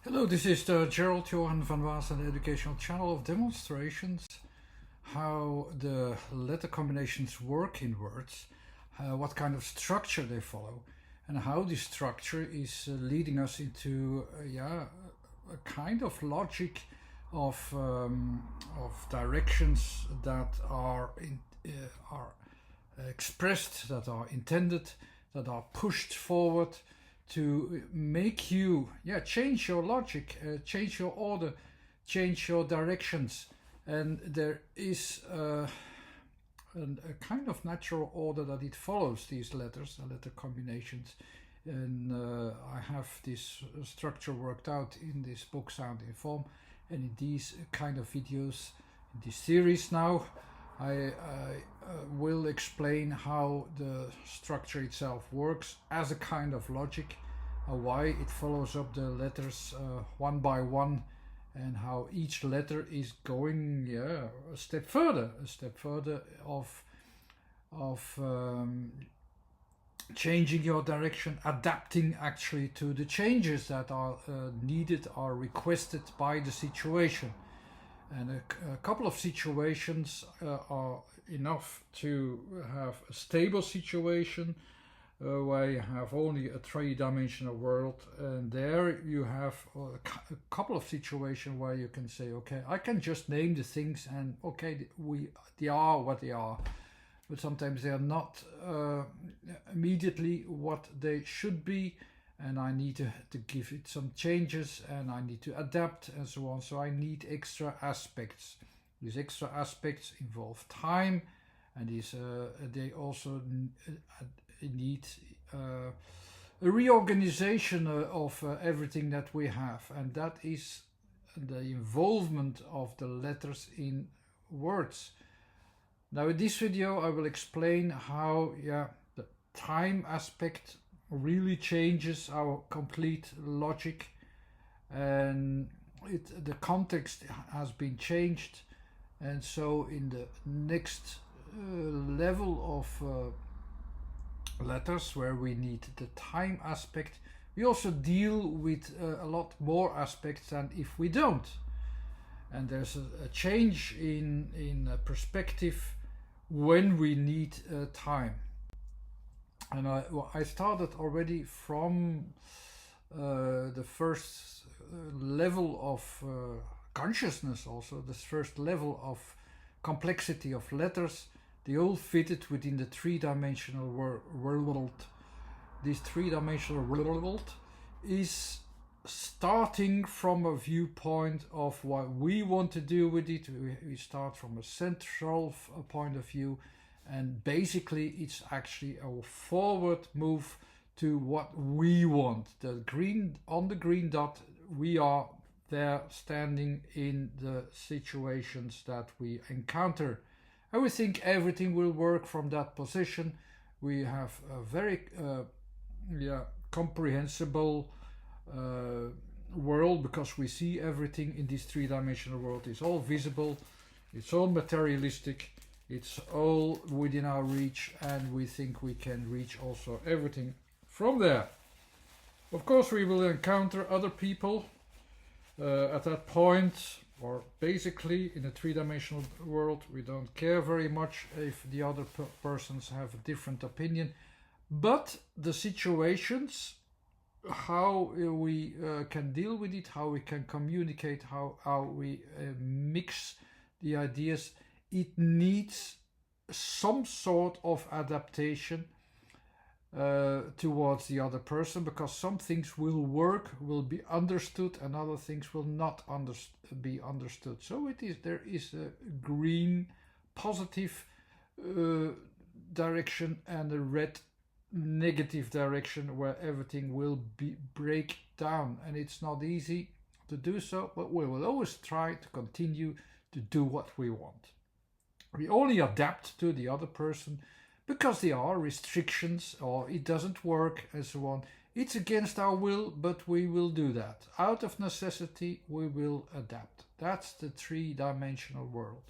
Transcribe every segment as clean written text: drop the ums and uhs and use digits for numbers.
Hello, this is Gerald Johan van Waasen, educational channel of demonstrations, how the letter combinations work in words, what kind of structure they follow, and how this structure is leading us into a kind of logic of directions that are expressed, that are intended, that are pushed forward to make you change your logic, change your order, change your directions. And there is a kind of natural order that it follows these letters, the letter combinations. And I have this structure worked out in this book Sound in Form, and in these kind of videos, in this series now, I will explain how the structure itself works as a kind of logic, why it follows up the letters one by one, and how each letter is going a step further of changing your direction, adapting actually to the changes that are needed, are requested by the situation. And a couple of situations are enough to have a stable situation where you have only a three-dimensional world, and there you have a couple of situations where you can say, okay, I can just name the things, and okay, they are what they are, but sometimes they are not immediately what they should be, and I need to give it some changes, and I need to adapt and so on. So I need extra aspects. These extra aspects involve time, and they also need a reorganization of everything that we have, and that is the involvement of the letters in words. Now in this video I will explain how the time aspect really changes our complete logic, and the context has been changed. And so in the next level of letters where we need the time aspect, we also deal with a lot more aspects than if we don't. And there's a change in perspective when we need time. And I started already from the first level of consciousness, also the first level of complexity of letters. They all fitted within the three-dimensional world. This three-dimensional world is starting from a viewpoint of what we want to do with it. We start from a central point of view, and basically it's actually a forward move to what we want. The green dot, we are there standing in the situations that we encounter, and we think everything will work from that position. We have a very comprehensible world, because we see everything in this three-dimensional world. It's all visible, it's all materialistic, it's all within our reach, and we think we can reach also everything from there. Of course we will encounter other people at that point, or basically in a three-dimensional world we don't care very much if the other persons have a different opinion, but the situations, how we can deal with it, how we can communicate, how we mix the ideas, it needs some sort of adaptation towards the other person, because some things will work, will be understood, and other things will not be understood. So there is a green positive direction and a red negative direction where everything will break down, and it's not easy to do so, but we will always try to continue to do what we want. We only adapt to the other person because there are restrictions, or it doesn't work and so on. It's against our will, but we will do that. Out of necessity we will adapt. That's the three-dimensional world.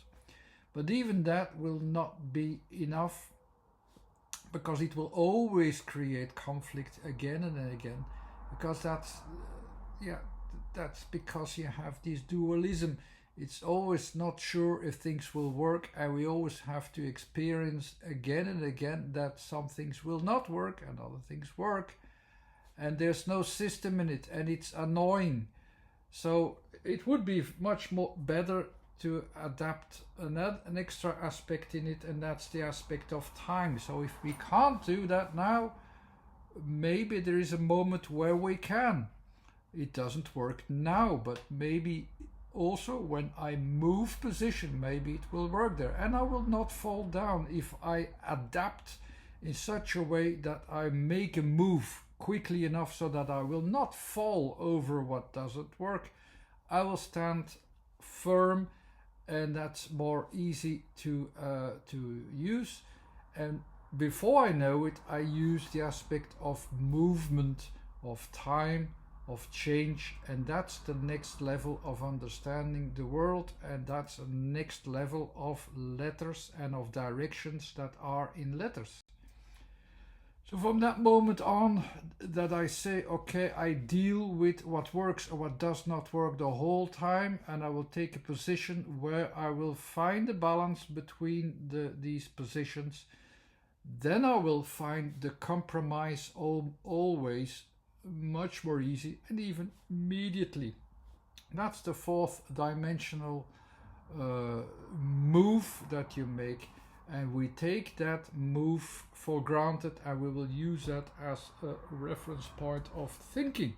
But even that will not be enough, because it will always create conflict again and again, because that's that's because you have this dualism. It's always not sure if things will work, and we always have to experience again and again that some things will not work and other things work, and there's no system in it, and it's annoying. So it would be much more better to adapt an extra aspect in it, and that's the aspect of time. So if we can't do that now, maybe there is a moment where we can. It doesn't work now, but maybe also when I move position, maybe it will work there, and I will not fall down if I adapt in such a way that I make a move quickly enough so that I will not fall over what doesn't work. I will stand firm, and that's more easy to use. And before I know it, I use the aspect of movement, of time, of change, and that's the next level of understanding the world, and that's a next level of letters and of directions that are in letters. So from that moment on, that I say, okay, I deal with what works or what does not work the whole time, and I will take a position where I will find a balance between these positions. Then I will find the compromise always much more easy, and even immediately. That's the fourth dimensional move that you make, and we take that move for granted, and we will use that as a reference point of thinking.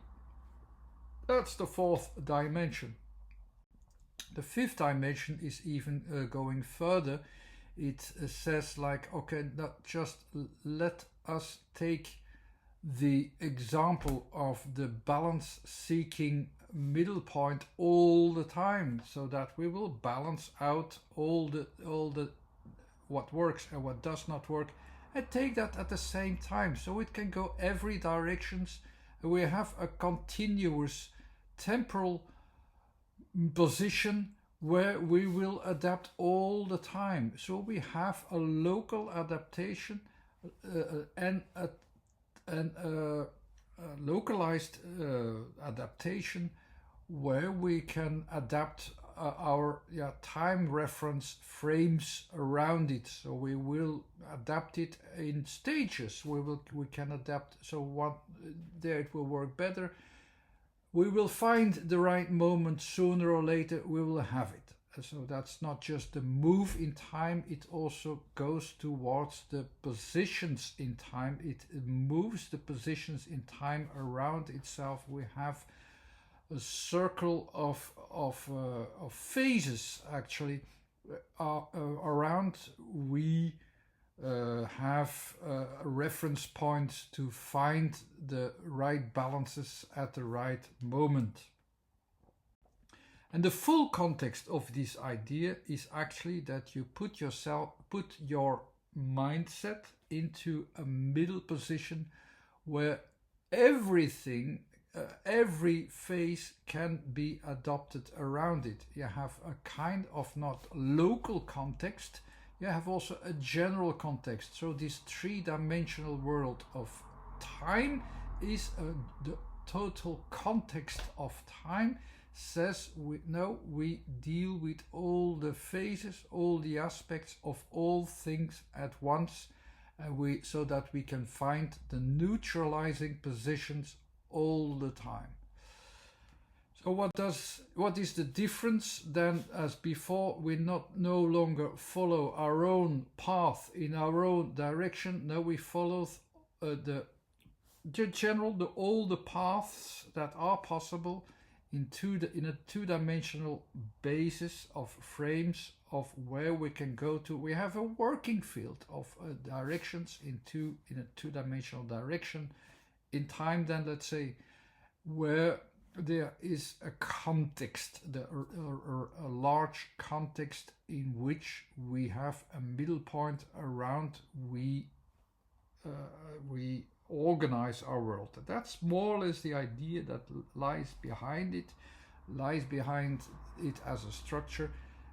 That's the fourth dimension. The fifth dimension is even going further. It says like, okay, not just let us take the example of the balance seeking middle point all the time, so that we will balance out all the what works and what does not work, and take that at the same time, so it can go every directions. We have a continuous temporal position where we will adapt all the time. So we have a local adaptation and a localized adaptation where we can adapt our time reference frames around it. So we will adapt it in stages. We can adapt, so one there it will work better. We will find the right moment sooner or later. We will have it. So that's not just the move in time, it also goes towards the positions in time. It moves the positions in time around itself. We have a circle of phases actually around. We have a reference point to find the right balances at the right moment. And the full context of this idea is actually that you put your mindset into a middle position where everything, every phase can be adopted around it. You have a kind of not local context, you have also a general context. So this three-dimensional world of time is the total context of time. Says we deal with all the phases, all the aspects of all things at once, and so that we can find the neutralizing positions all the time. So what is the difference then? As before, we no longer follow our own path in our own direction. Now we follow the general, all the paths that are possible in a two-dimensional basis of frames of where we can go to. We have a working field of directions in a two-dimensional direction. In time, then, let's say, where there is a context, a large context in which we have a middle point around we organize our world. That's more or less the idea that lies behind it as a structure,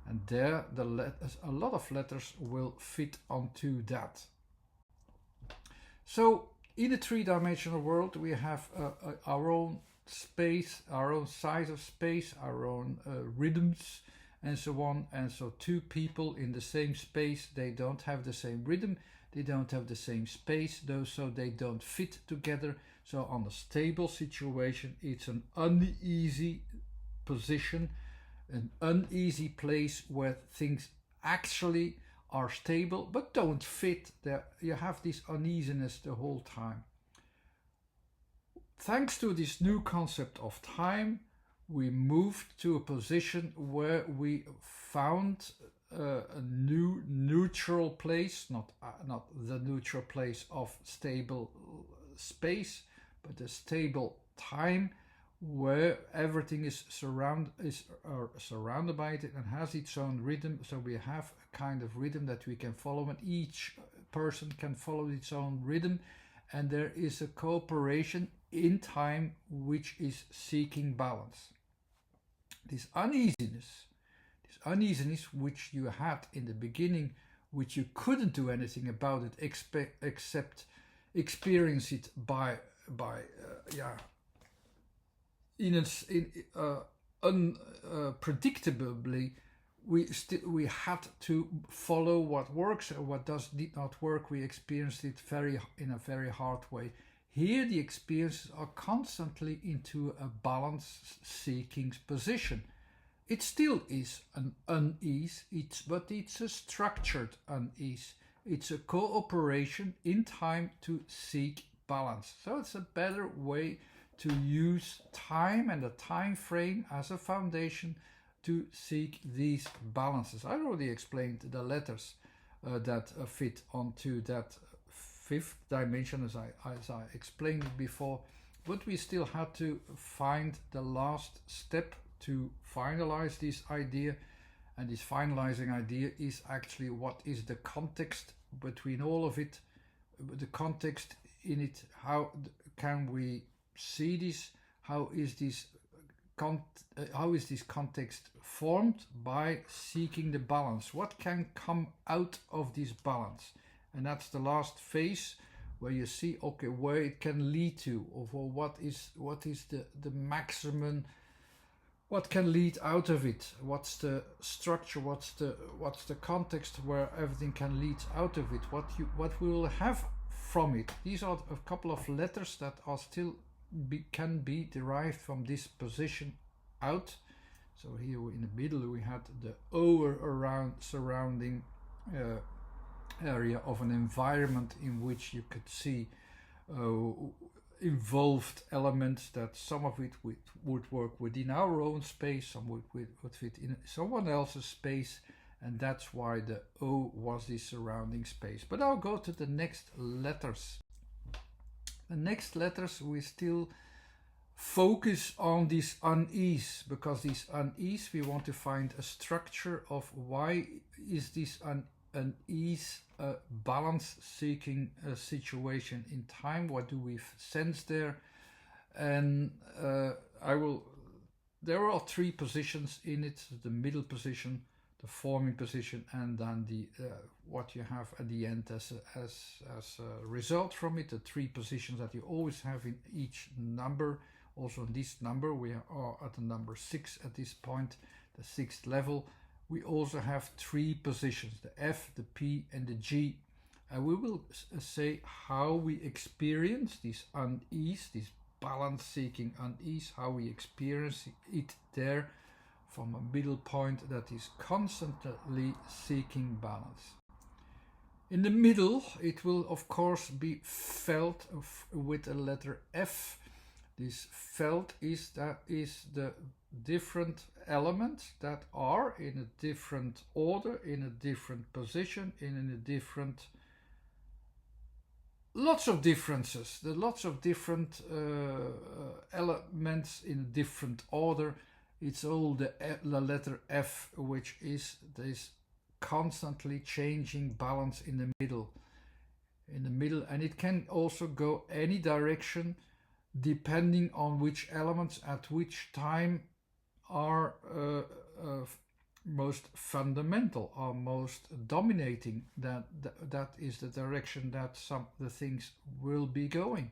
and there a lot of letters will fit onto that. So in a three-dimensional world we have our own space, our own size of space, our own rhythms, and so on. And so two people in the same space, they don't have the same rhythm, they don't have the same space, though, so they don't fit together. So on a stable situation, it's an uneasy position, an uneasy place where things actually are stable but don't fit. There you have this uneasiness the whole time. Thanks to this new concept of time, we moved to a position where we found a new neutral place, not the neutral place of stable space, but a stable time where everything is surrounded by it and has its own rhythm. So we have a kind of rhythm that we can follow, and each person can follow its own rhythm, and there is a cooperation in time which is seeking balance. This uneasiness which you had in the beginning, which you couldn't do anything about it except experience it by unpredictably, we had to follow what works and what did not work. We experienced it in a very hard way. Here the experiences are constantly into a balance seeking position. It still is an unease, but it's a structured unease. It's a cooperation in time to seek balance. So it's a better way to use time and a time frame as a foundation to seek these balances. I already explained the letters that fit onto that fifth dimension as I explained it before, but we still had to find the last step to finalize this idea. And this finalizing idea is actually what is the context between all of it, the context in it. How can we see this? How is this context formed? By seeking the balance. What can come out of this balance? And that's the last phase where you see, okay, where it can lead to, or what is the maximum, what can lead out of it, what's the structure, what's the context where everything can lead out of it, what we will have from it. These are a couple of letters that are still can be derived from this position out. So here in the middle we had the around surrounding area of an environment in which you could see involved elements, that some of it would work within our own space, some would fit in someone else's space, and that's why the O was the surrounding space. But I'll go to the next letters. The next letters we still focus on this unease, because this unease we want to find a structure of why is this unease a balance seeking situation in time. What do we sense there? And there are three positions in it: the middle position, the forming position, and then the what you have at the end as a result from it. The three positions that you always have in each number. Also in this number we are at the number 6 at this point, the 6th level. We also have three positions: the F, the P, and the G. And we will say how we experience this unease, this balance-seeking unease, how we experience it there from a middle point that is constantly seeking balance. In the middle, it will of course be felt with a letter F. This felt is the different elements that are in a different order, in a different position, in a different, lots of differences, lots of different elements in a different order. It's all the letter F, which is this constantly changing balance in the middle, and it can also go any direction depending on which elements at which time are most fundamental, are most dominating. That is the direction that the things will be going.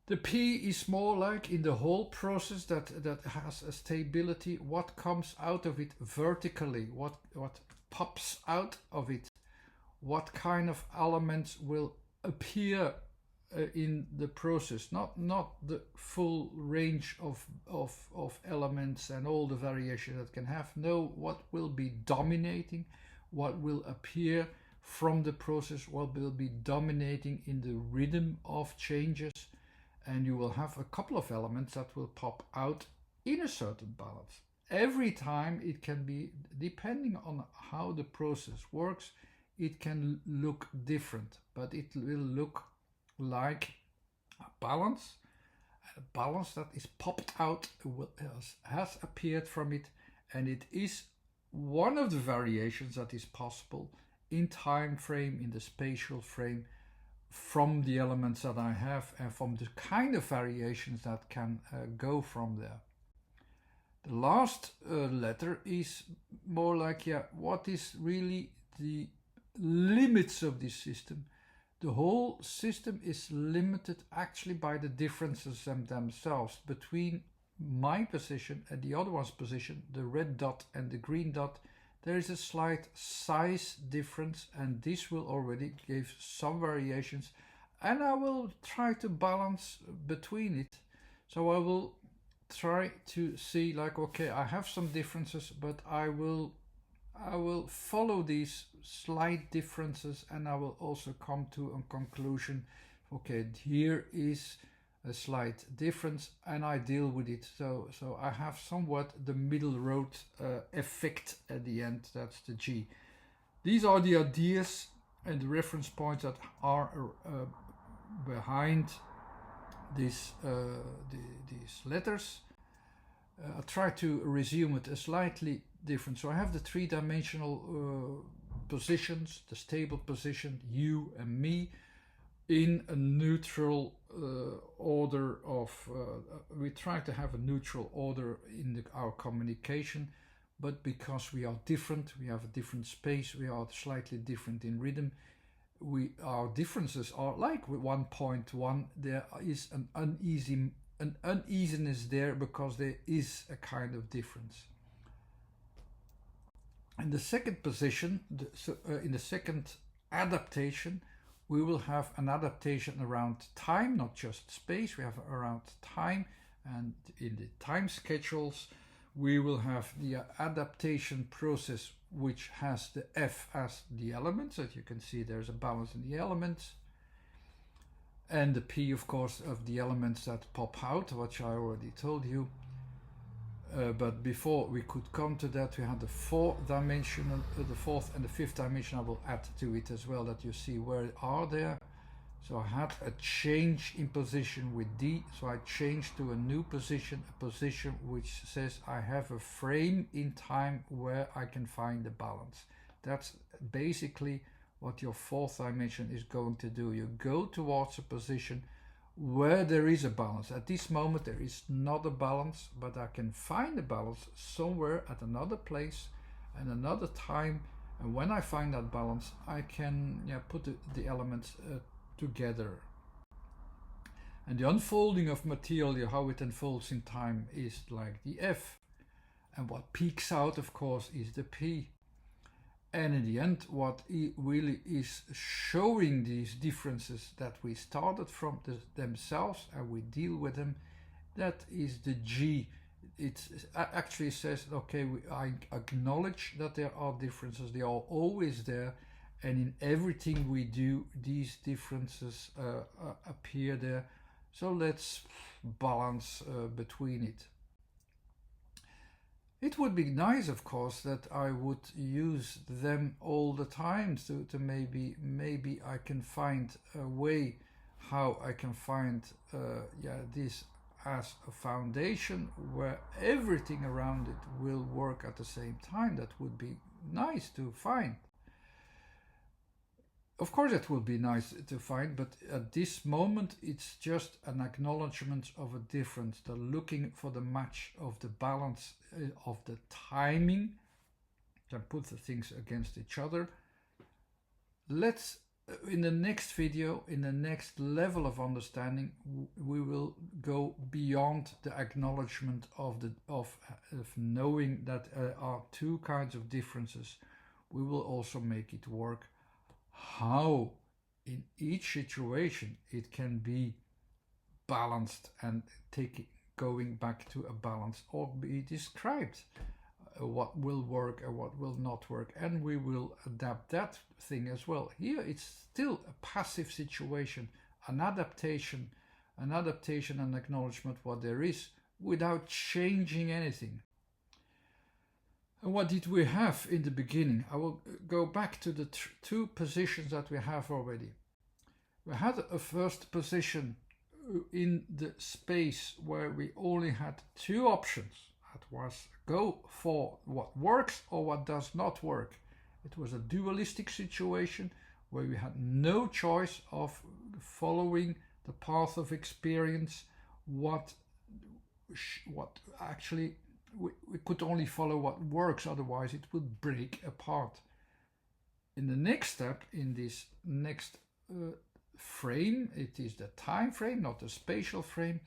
The P is more like in the whole process that has a stability, what comes out of it vertically, what pops out of it, what kind of elements will appear in the process, not the full range of elements and all the variation that can have. No, what will be dominating, what will appear from the process, what will be dominating in the rhythm of changes. And you will have a couple of elements that will pop out in a certain balance. Every time it can be, depending on how the process works, it can look different, but it will look like a balance that is popped out, has appeared from it, and it is one of the variations that is possible in time frame, in the spatial frame, from the elements that I have and from the kind of variations that can go from there. The last letter is more like, what is really the limits of this system? The whole system is limited actually by the differences themselves between my position and the other one's position, the red dot and the green dot. There is a slight size difference, and this will already give some variations, and I will try to balance between it. So I will try to see, like, okay, I have some differences, but I will follow these slight differences, and I will also come to a conclusion. Okay, here is a slight difference, and I deal with it. So I have somewhat the middle road effect at the end. That's the G. These are the ideas and the reference points that are behind these letters. I'll try to resume it a slightly different. So I have the three-dimensional positions, the stable position, you and me, in a neutral order of, we try to have a neutral order in our communication, but because we are different, we have a different space, we are slightly different in rhythm, our differences are like with 1.1, there is an uneasiness there because there is a kind of difference. In the second position, in the second adaptation, we will have an adaptation around time, not just space. We have around time, and in the time schedules we will have the adaptation process, which has the F as the elements. As you can see, there's a balance in the elements, and the P, of course, of the elements that pop out, which I already told you. But before we could come to that, we had the fourth and the fifth dimension. I will add to it as well, that you see where are there. So I had a change in position with D, so I changed to a new position, a position which says I have a frame in time where I can find the balance. That's basically what your fourth dimension is going to do. You go towards a position where there is a balance. At this moment there is not a balance, but I can find a balance somewhere at another place and another time, and when I find that balance I can put the elements together. And the unfolding of material, how it unfolds in time, is like the F, and what peaks out, of course, is the P. And in the end, what really is showing these differences that we started from themselves and we deal with them, that is the G. It actually says, okay, I acknowledge that there are differences, they are always there, and in everything we do, these differences appear there. So let's balance between it. It would be nice, of course, that I would use them all the time, to maybe I can find a way how I can find this as a foundation where everything around it will work at the same time. That would be nice to find. Of course it will be nice to find, but at this moment it's just an acknowledgement of a difference. They're looking for the match of the balance of the timing, then put the things against each other. Let's in the next video, in the next level of understanding, we will go beyond the acknowledgement of knowing that are two kinds of differences. We will also make it work how in each situation it can be balanced and going back to a balance, or be described what will work and what will not work, and we will adapt that thing as well. Here it's still a passive situation, an adaptation and acknowledgement what there is without changing anything. And what did we have in the beginning? I will go back to the two positions that we have already. We had a first position in the space where we only had two options. That was go for what works or what does not work. It was a dualistic situation where we had no choice of following the path of experience. What actually we could only follow what works, otherwise it would break apart. In the next step, in this next frame, it is the time frame, not the spatial frame,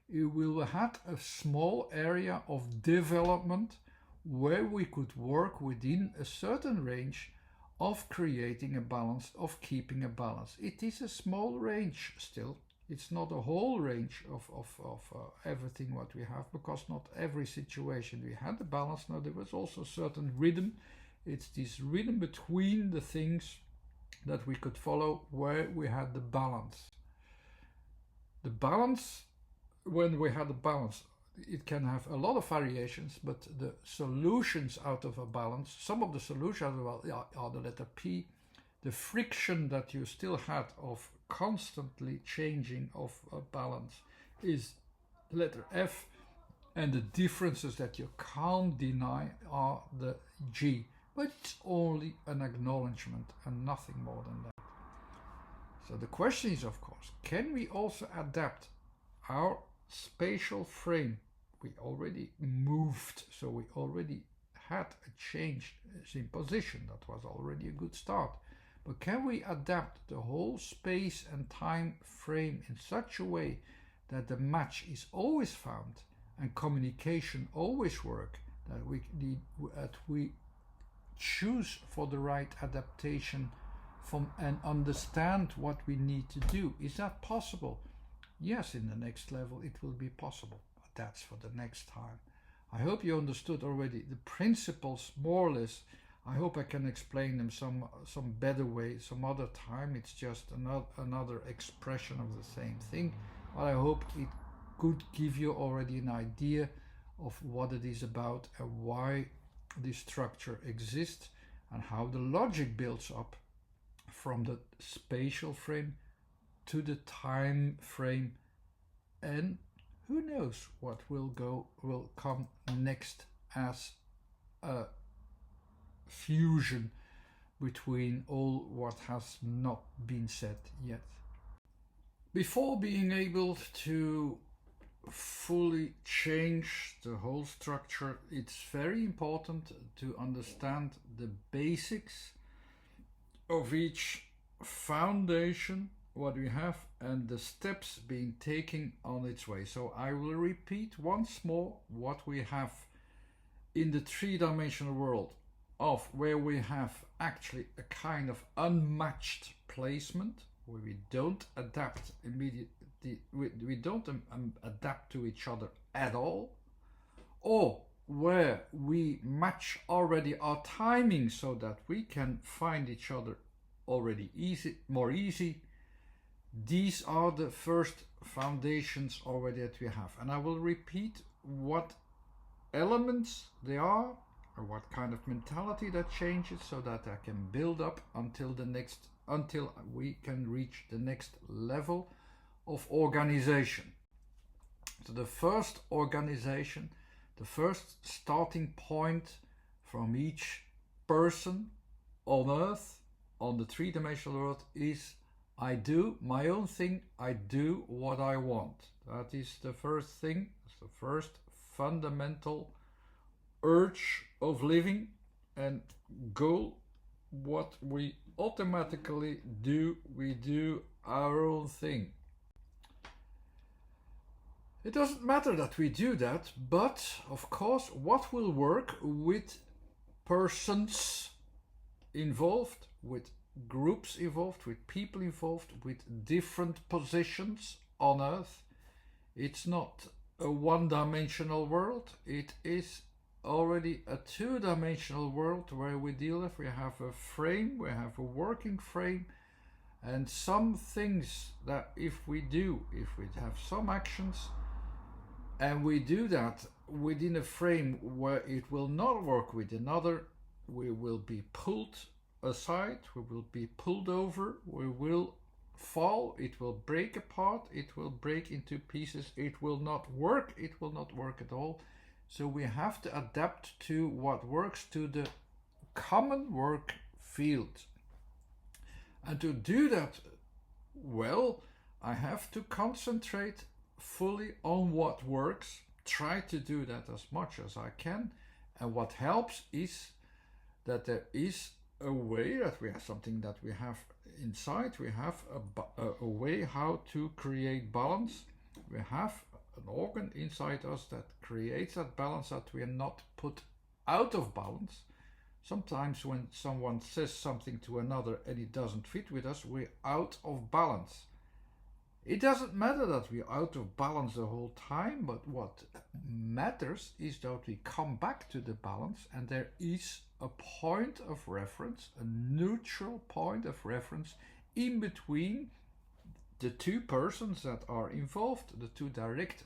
you will have a small area of development where we could work within a certain range of creating a balance, of keeping a balance. It is a small range still. It's not a whole range of everything what we have, because not every situation we had a balance. Now there was also certain rhythm. It's this rhythm between the things that we could follow where we had the balance. The balance, when we had a balance, it can have a lot of variations, but the solutions out of a balance, some of the solutions are the letter P. The friction that you still had of constantly changing of a balance is the letter F, and the differences that you can't deny are the G. But it's only an acknowledgement and nothing more than that. So the question is, of course, can we also adapt our spatial frame? We already moved, so we already had a change in position. That was already a good start. But can we adapt the whole space and time frame in such a way that the match is always found and communication always work, that we choose for the right adaptation and understand what we need to do? Is that possible? Yes, in the next level it will be possible, but that's for the next time. I hope you understood already the principles more or less. I hope I can explain them some better way some other time. It's just another expression of the same thing, but I hope it could give you already an idea of what it is about and why this structure exists and how the logic builds up from the spatial frame to the time frame, and who knows what will come next as a fusion between all what has not been said yet. Before being able to fully change the whole structure, it's very important to understand the basics of each foundation, what we have, and the steps being taken on its way. So I will repeat once more what we have in the three-dimensional world, of where we have actually a kind of unmatched placement, where we don't adapt immediately, we don't adapt to each other at all, or where we match already our timing so that we can find each other already more easy. These are the first foundations already that we have, and I will repeat what elements they are, or what kind of mentality that changes, so that I can build up until we can reach the next level of organization. So the first organization, the first starting point from each person on Earth, on the three-dimensional world, is I do my own thing, I do what I want. That is the first thing, it's the first fundamental urge of living and goal what we automatically do, we do our own thing. It doesn't matter that we do that, but of course, what will work with persons involved, with groups involved, with people involved, with different positions on Earth. It's not a one-dimensional world, it is already a two-dimensional world where we deal with. We have a frame, we have a working frame, and some things that if we have some actions, and we do that within a frame where it will not work with another, we will be pulled aside, we will be pulled over, we will fall, it will break apart, it will break into pieces, it will not work at all. So we have to adapt to what works, to the common work field. And to do that well, I have to concentrate fully on what works, try to do that as much as I can. And what helps is that there is a way, that we have something that we have inside, we have a way how to create balance. We have an organ inside us that creates that balance, that we are not put out of balance. Sometimes when someone says something to another and it doesn't fit with us, we're out of balance. It doesn't matter that we're out of balance the whole time, but what matters is that we come back to the balance, and there is a point of reference, a neutral point of reference in between the two persons that are involved, the two direct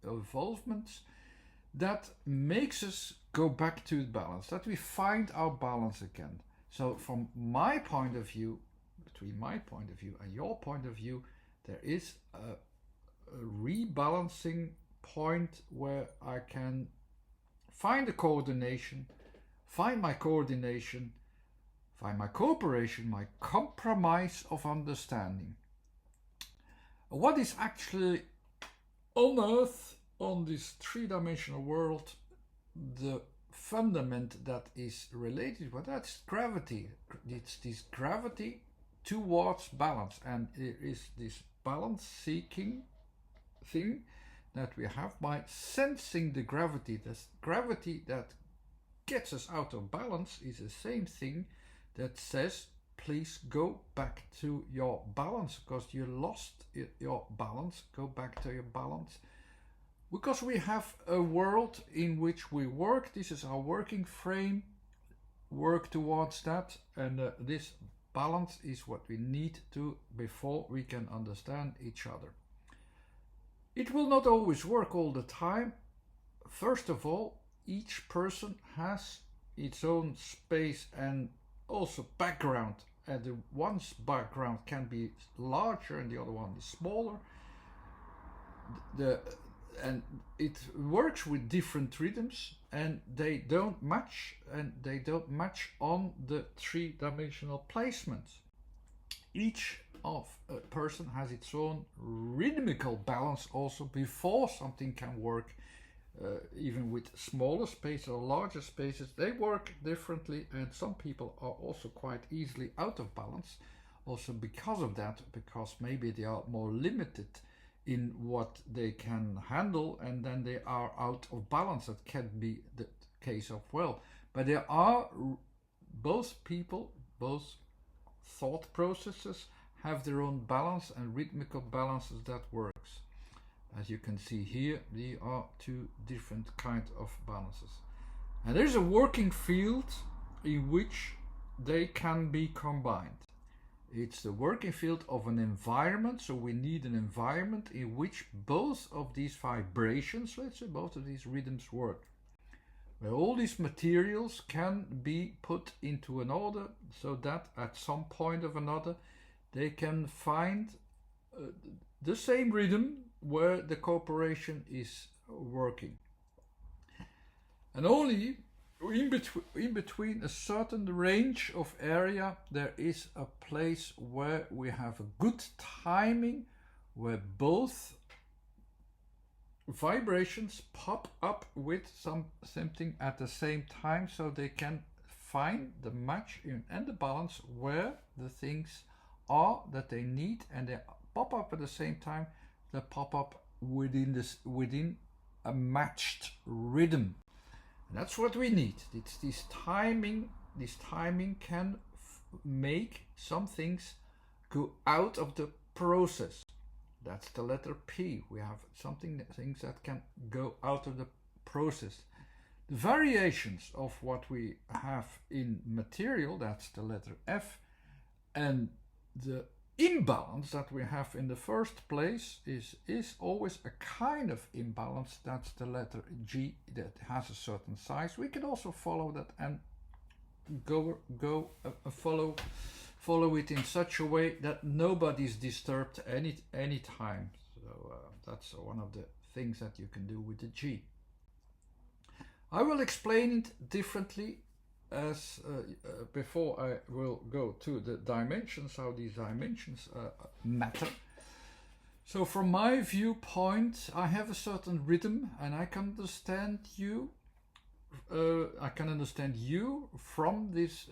involvements, that makes us go back to balance, that we find our balance again. So from my point of view, between my point of view and your point of view, there is a rebalancing point where I can find the coordination, find my coordination, find my cooperation, my compromise of understanding. What is actually on Earth, on this three-dimensional world, the fundament that is related with that's gravity. It's this gravity towards balance, and it is this balance seeking thing that we have by sensing the gravity. This gravity that gets us out of balance is the same thing that says, please go back to your balance, because you lost your balance. Go back to your balance. Because we have a world in which we work. This is our working frame. Work towards that, and this balance is what we need to before we can understand each other. It will not always work all the time. First of all, each person has its own space and also background, and the one's background can be larger and the other one is smaller. And it works with different rhythms, and they don't match, on the three-dimensional placements. Each of a person has its own rhythmical balance also before something can work. Even with smaller spaces or larger spaces, they work differently, and some people are also quite easily out of balance also because of that, because maybe they are more limited in what they can handle, and then they are out of balance. That can be the case of well. But there are both people, both thought processes have their own balance and rhythmical balances that works. As you can see here, there are two different kinds of balances. And there's a working field in which they can be combined. It's the working field of an environment, so we need an environment in which both of these vibrations, let's say both of these rhythms work. Where all these materials can be put into an order so that at some point or another they can find the same rhythm where the cooperation is working. And only in between a certain range of area there is a place where we have a good timing, where both vibrations pop up with something at the same time, so they can find the match and the balance where the things are that they need, and they pop up at the same time. They pop up within a matched rhythm. And that's what we need. It's this timing. This timing can make some things go out of the process. That's the letter P. We have things that can go out of the process. The variations of what we have in material, that's the letter F, and the imbalance that we have in the first place is always a kind of imbalance. That's the letter G, that has a certain size. We can also follow that and follow it in such a way that nobody's disturbed any time. So that's one of the things that you can do with the G. I will explain it differently as before I will go to the dimensions, how these dimensions matter. So from my viewpoint, I have a certain rhythm, and I can understand you. I can understand you from this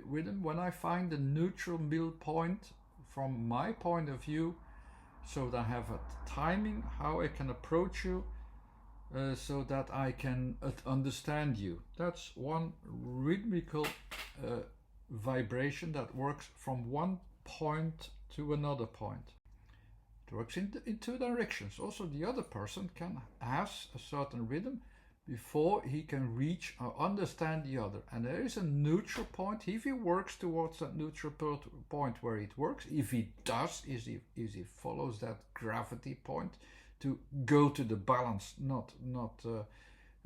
rhythm when I find the neutral middle point from my point of view, so that I have a timing, how I can approach you, so that I can understand you. That's one rhythmical vibration that works from one point to another point. It works in two directions. Also, the other person has a certain rhythm before he can reach or understand the other. And there is a neutral point. If he works towards that neutral point where it works, if he does, is he follows that gravity point to go to the balance, not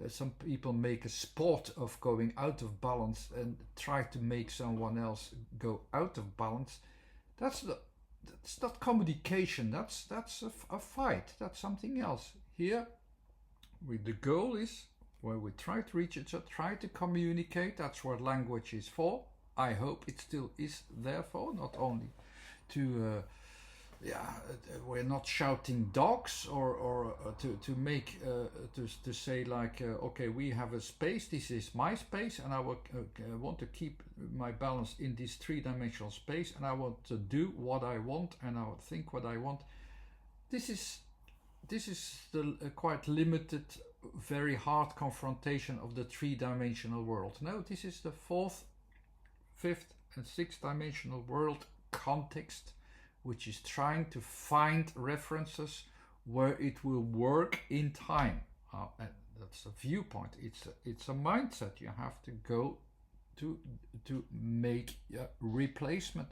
some people make a sport of going out of balance and try to make someone else go out of balance. That's not communication. That's a fight. That's something else. Here, the goal is where we try to reach each other, try to communicate. That's what language is for. I hope it still is there for, not only to we're not shouting dogs or to make to say like okay, we have a space, this is my space, and I want to keep my balance in this three-dimensional space, and I want to do what I want, and I think what I want. This is the quite limited, very hard confrontation of the three-dimensional world. No, this is the fourth, fifth, and sixth dimensional world context, which is trying to find references where it will work in time. That's a viewpoint. It's a mindset. You have to go to make a replacement,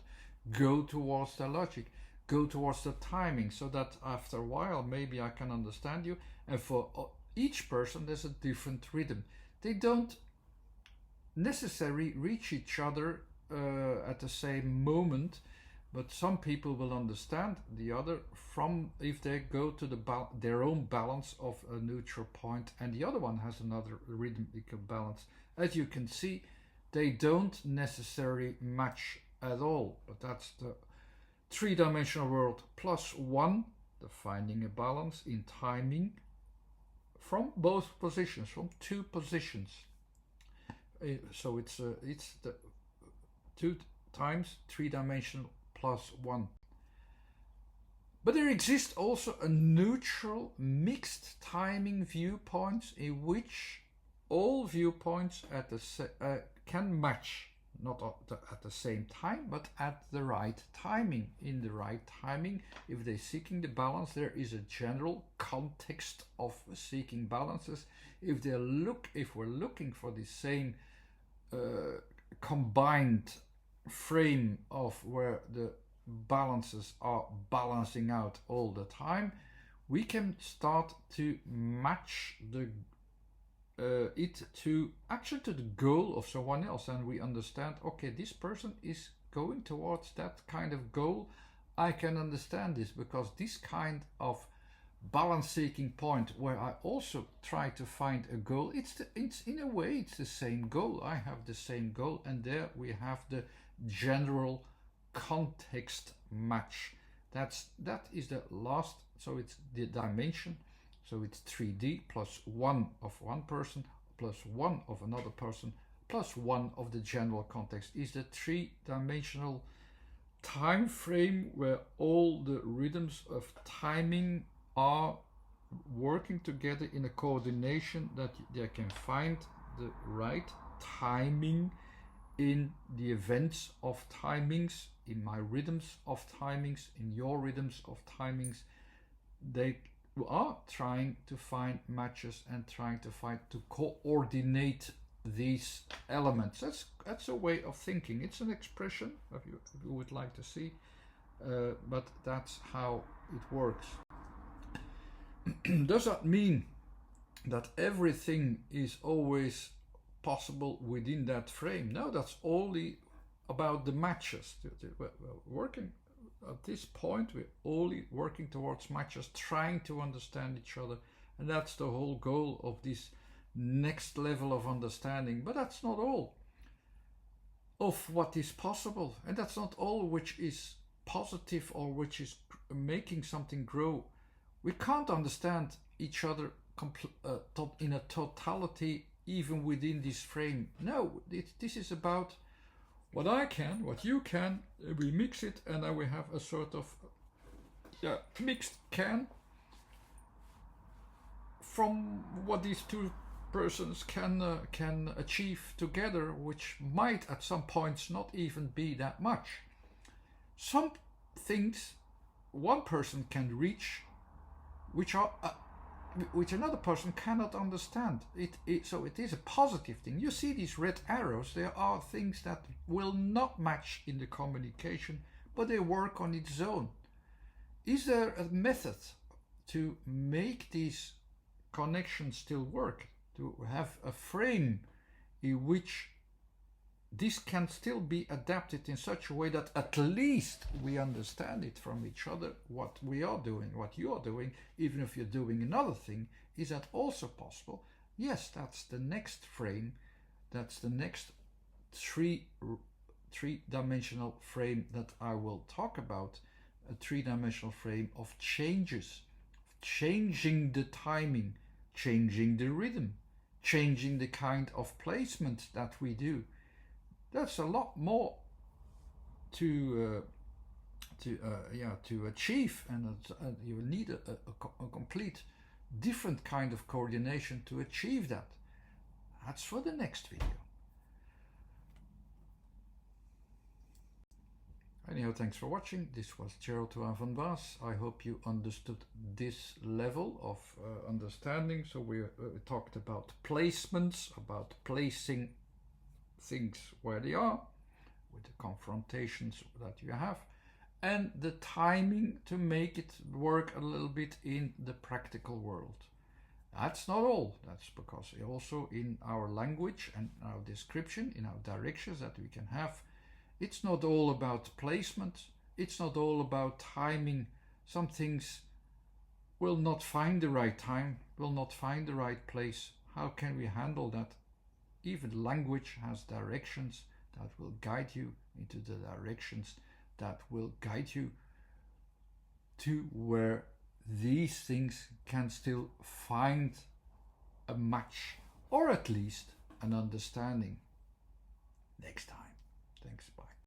go towards the logic, go towards the timing, so that after a while maybe I can understand you. And for each person there's a different rhythm. They don't necessarily reach each other at the same moment, but some people will understand the other from if they go to their own balance of a neutral point, and the other one has another rhythmical balance. As you can see, they don't necessarily match at all, but that's the three-dimensional world plus one, the finding a balance in timing from both positions, from two positions. So it's the 2 times three-dimensional plus 1. But there exists also a neutral mixed timing viewpoints in which all viewpoints can match, not at the same time, but at the right timing. In the right timing, if they're seeking the balance, there is a general context of seeking balances. If we're looking for the same combined frame of where the balances are balancing out all the time, we can start to match it to the goal of someone else, and we understand, okay, this person is going towards that kind of goal. I can understand this because this kind of balance seeking point where I also try to find a goal, it's in a way it's the same goal. I have the same goal, and there we have the general context match. That is the last. So it's the dimension. So it's 3D plus 1 of one person plus 1 of another person plus 1 of the general context is the three-dimensional time frame where all the rhythms of timing are working together in a coordination that they can find the right timing in the events of timings, in my rhythms of timings, in your rhythms of timings. They are trying to find matches and trying to coordinate these elements. That's a way of thinking. It's an expression if you would like to see, but that's how it works. Does that mean that everything is always possible within that frame? No, that's only about the matches. We're working at this point, we're only working towards matches, trying to understand each other, and that's the whole goal of this next level of understanding. But that's not all of what is possible, and that's not all which is positive or which is making something grow. We can't understand each other in a totality even within this frame. No, this is about what I can, what you can, we mix it, and then we have a sort of mixed can from what these two persons can achieve together, which might at some points not even be that much. Some things one person can reach which another person cannot understand. So it is a positive thing. You see these red arrows, there are things that will not match in the communication, but they work on its own. Is there a method to make these connections still work, to have a frame in which this can still be adapted in such a way that at least we understand it from each other, what we are doing, what you are doing, even if you're doing another thing? Is that also possible? Yes, that's the next frame. That's the next three-dimensional frame that I will talk about, a three-dimensional frame of changes, changing the timing, changing the rhythm, changing the kind of placement that we do. That's a lot more to achieve, and you will need a complete different kind of coordination to achieve that. That's for the next video. Anyhow, thanks for watching. This was Gerald van Baas. I hope you understood this level of understanding. So we talked about placements, about placing things where they are, with the confrontations that you have, and the timing to make it work a little bit in the practical world. That's not all. That's because also in our language and our description, in our directions that we can have, it's not all about placement, it's not all about timing. Some things will not find the right time, will not find the right place. How can we handle that? Even language has directions that will guide you into the directions that will guide you to where these things can still find a match, or at least an understanding. Next time. Thanks, bye.